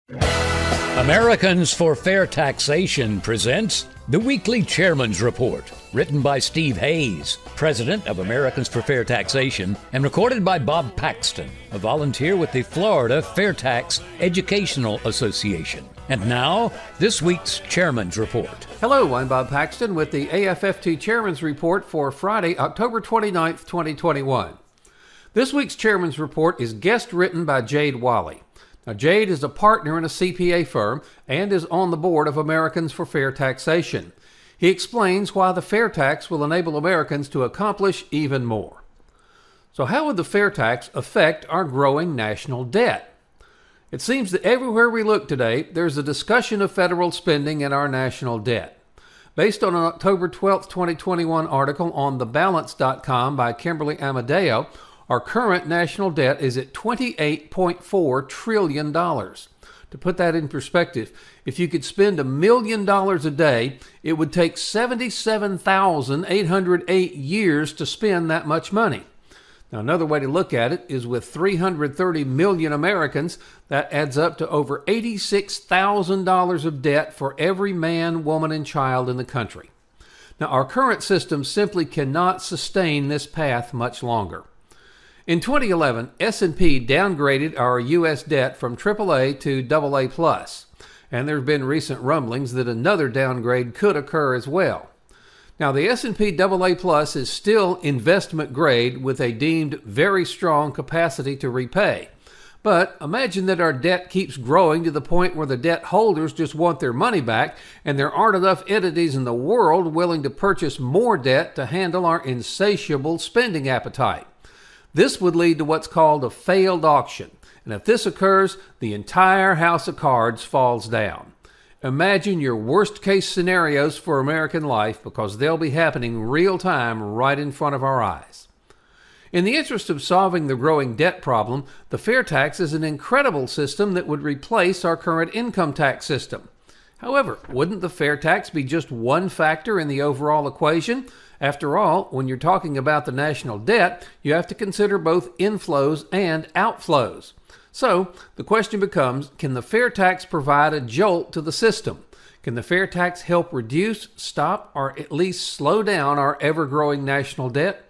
Americans for Fair Taxation presents the Weekly Chairman's Report, written by Steve Hayes, president of Americans for Fair Taxation, and recorded by Bob Paxton, a volunteer with the Florida FAIRtax Educational Association. And now, this week's Chairman's Report. Hello, I'm Bob Paxton with the AFFT Chairman's Report for Friday, October 29th, 2021. This week's Chairman's Report is guest written by Jade Walle. Now, Jade is a partner in a CPA firm and is on the board of Americans for Fair Taxation. He explains why the fair tax will enable Americans to accomplish even more. So how would the fair tax affect our growing national debt? It seems that everywhere we look today, there's a discussion of federal spending and our national debt. Based on an October 12, 2021 article on thebalance.com by Kimberly Amadeo, our current national debt is at $28.4 trillion. To put that in perspective, if you could spend $1 million a day, it would take 77,808 years to spend that much money. Now, another way to look at it is with 330 million Americans, that adds up to over $86,000 of debt for every man, woman, and child in the country. Now, our current system simply cannot sustain this path much longer. In 2011, S&P downgraded our U.S. debt from AAA to AA+, and there have been recent rumblings that another downgrade could occur as well. Now, the S&P AA+ is still investment grade with a deemed very strong capacity to repay. But imagine that our debt keeps growing to the point where the debt holders just want their money back, and there aren't enough entities in the world willing to purchase more debt to handle our insatiable spending appetite. This would lead to what's called a failed auction, and if this occurs, the entire house of cards falls down. Imagine your worst-case scenarios for American life, because they'll be happening real time right in front of our eyes. In the interest of solving the growing debt problem, the fair tax is an incredible system that would replace our current income tax system. However, wouldn't the fair tax be just one factor in the overall equation? After all, when you're talking about the national debt, you have to consider both inflows and outflows. So, the question becomes, can the fair tax provide a jolt to the system? Can the fair tax help reduce, stop, or at least slow down our ever-growing national debt?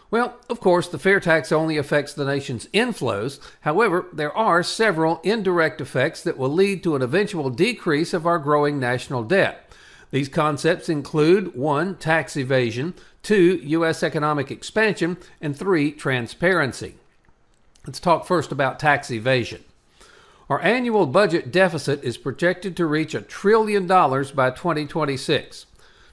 Well, of course, the fair tax only affects the nation's inflows. However, there are several indirect effects that will lead to an eventual decrease of our growing national debt. These concepts include 1. Tax evasion, 2. U.S. economic expansion, and 3. Transparency. Let's talk first about tax evasion. Our annual budget deficit is projected to reach $1 trillion by 2026.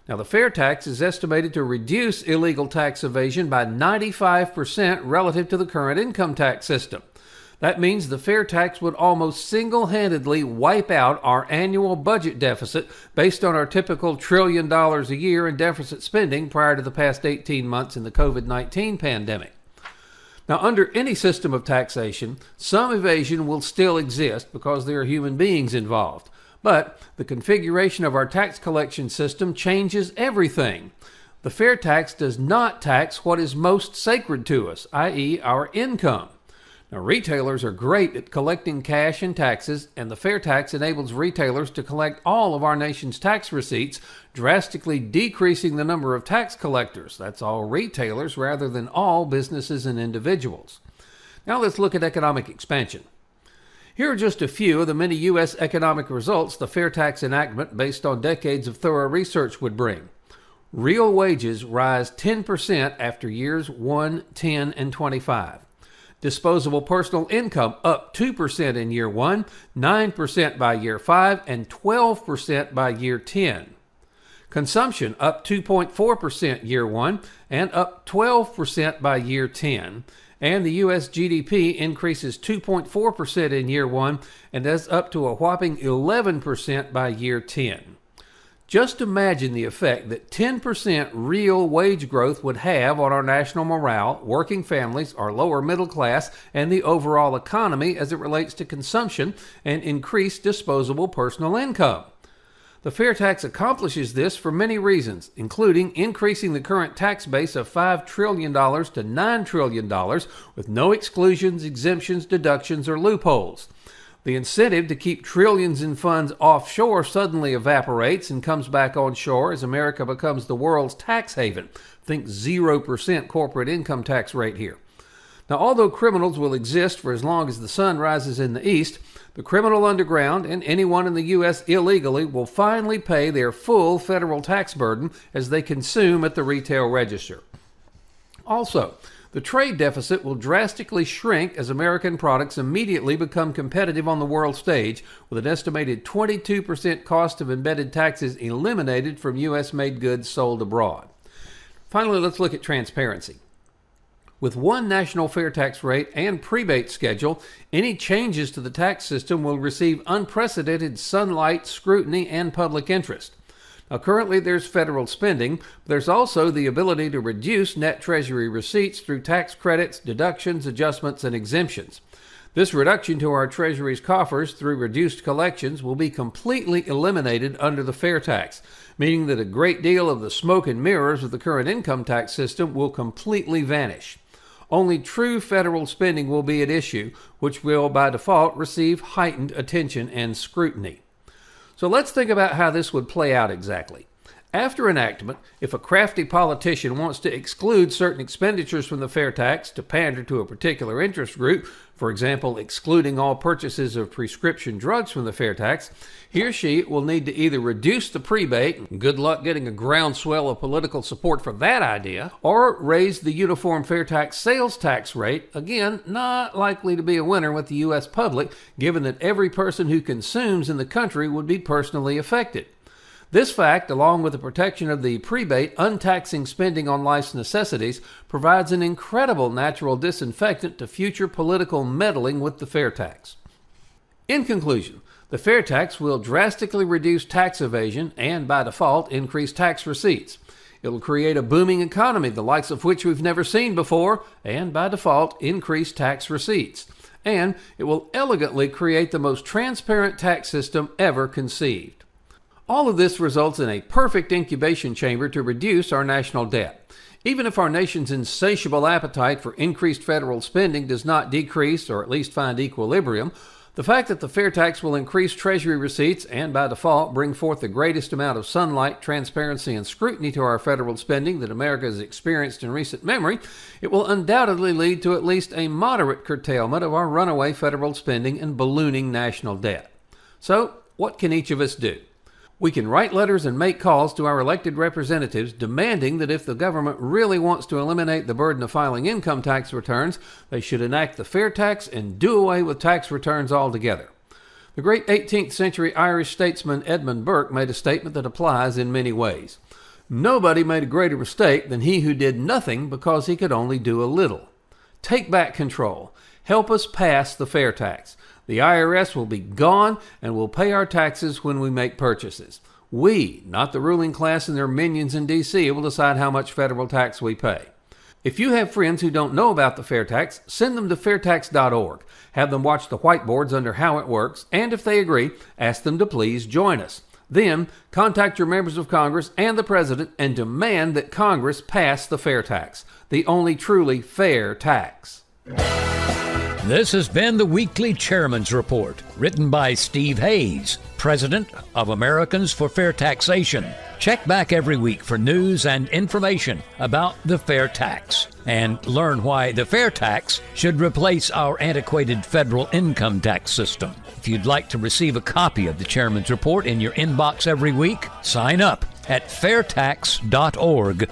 Now, the fair tax is estimated to reduce illegal tax evasion by 95% relative to the current income tax system. That means the fair tax would almost single-handedly wipe out our annual budget deficit based on our typical $1 trillion a year in deficit spending prior to the past 18 months in the COVID-19 pandemic. Now, under any system of taxation, some evasion will still exist because there are human beings involved. But the configuration of our tax collection system changes everything. The fair tax does not tax what is most sacred to us, i.e., our income. Now, retailers are great at collecting cash and taxes, and the fair tax enables retailers to collect all of our nation's tax receipts, drastically decreasing the number of tax collectors. That's all retailers rather than all businesses and individuals. Now let's look at economic expansion. Here are just a few of the many U.S. economic results the fair tax enactment, based on decades of thorough research, would bring. Real wages rise 10% after years 1, 10, and 25. Disposable personal income up 2% in year 1, 9% by year 5, and 12% by year 10. Consumption up 2.4% year 1 and up 12% by year 10. And the U.S. GDP increases 2.4% in year 1 and that's up to a whopping 11% by year 10. Just imagine the effect that 10% real wage growth would have on our national morale, working families, our lower middle class, and the overall economy as it relates to consumption and increased disposable personal income. The fair tax accomplishes this for many reasons, including increasing the current tax base of $5 trillion to $9 trillion with no exclusions, exemptions, deductions, or loopholes. The incentive to keep trillions in funds offshore suddenly evaporates and comes back onshore as America becomes the world's tax haven. Think 0% corporate income tax rate here. Now, although criminals will exist for as long as the sun rises in the east, the criminal underground and anyone in the U.S. illegally will finally pay their full federal tax burden as they consume at the retail register. Also, the trade deficit will drastically shrink as American products immediately become competitive on the world stage, with an estimated 22% cost of embedded taxes eliminated from U.S.-made goods sold abroad. Finally, let's look at transparency. With one national fair tax rate and prebate schedule, any changes to the tax system will receive unprecedented sunlight, scrutiny, and public interest. Now, currently there's federal spending, but there's also the ability to reduce net Treasury receipts through tax credits, deductions, adjustments, and exemptions. This reduction to our Treasury's coffers through reduced collections will be completely eliminated under the fair tax, meaning that a great deal of the smoke and mirrors of the current income tax system will completely vanish. Only true federal spending will be at issue, which will, by default, receive heightened attention and scrutiny. So let's think about how this would play out exactly. After enactment, if a crafty politician wants to exclude certain expenditures from the fair tax to pander to a particular interest group, for example, excluding all purchases of prescription drugs from the fair tax, he or she will need to either reduce the prebate, good luck getting a groundswell of political support for that idea, or raise the uniform fair tax sales tax rate, again, not likely to be a winner with the U.S. public, given that every person who consumes in the country would be personally affected. This fact, along with the protection of the prebate, untaxing spending on life's necessities, provides an incredible natural disinfectant to future political meddling with the fair tax. In conclusion, the fair tax will drastically reduce tax evasion and, by default, increase tax receipts. It will create a booming economy, the likes of which we've never seen before, and, by default, increase tax receipts. And it will elegantly create the most transparent tax system ever conceived. All of this results in a perfect incubation chamber to reduce our national debt. Even if our nation's insatiable appetite for increased federal spending does not decrease or at least find equilibrium, the fact that the fair tax will increase Treasury receipts and, by default, bring forth the greatest amount of sunlight, transparency, and scrutiny to our federal spending that America has experienced in recent memory, it will undoubtedly lead to at least a moderate curtailment of our runaway federal spending and ballooning national debt. So, what can each of us do? We can write letters and make calls to our elected representatives demanding that if the government really wants to eliminate the burden of filing income tax returns, they should enact the fair tax and do away with tax returns altogether. The great 18th century Irish statesman Edmund Burke made a statement that applies in many ways. Nobody made a greater mistake than he who did nothing because he could only do a little. Take back control. Help us pass the fair tax. The IRS will be gone and will pay our taxes when we make purchases. We, not the ruling class and their minions in D.C., will decide how much federal tax we pay. If you have friends who don't know about the fair tax, send them to FAIRtax.org. Have them watch the whiteboards under how it works, and if they agree, ask them to please join us. Then, contact your members of Congress and the President and demand that Congress pass the fair tax, the only truly fair tax. This has been the Weekly Chairman's Report, written by Steve Hayes, President of Americans for Fair Taxation. Check back every week for news and information about the fair tax, and learn why the fair tax should replace our antiquated federal income tax system. If you'd like to receive a copy of the Chairman's Report in your inbox every week, sign up at FAIRtax.org.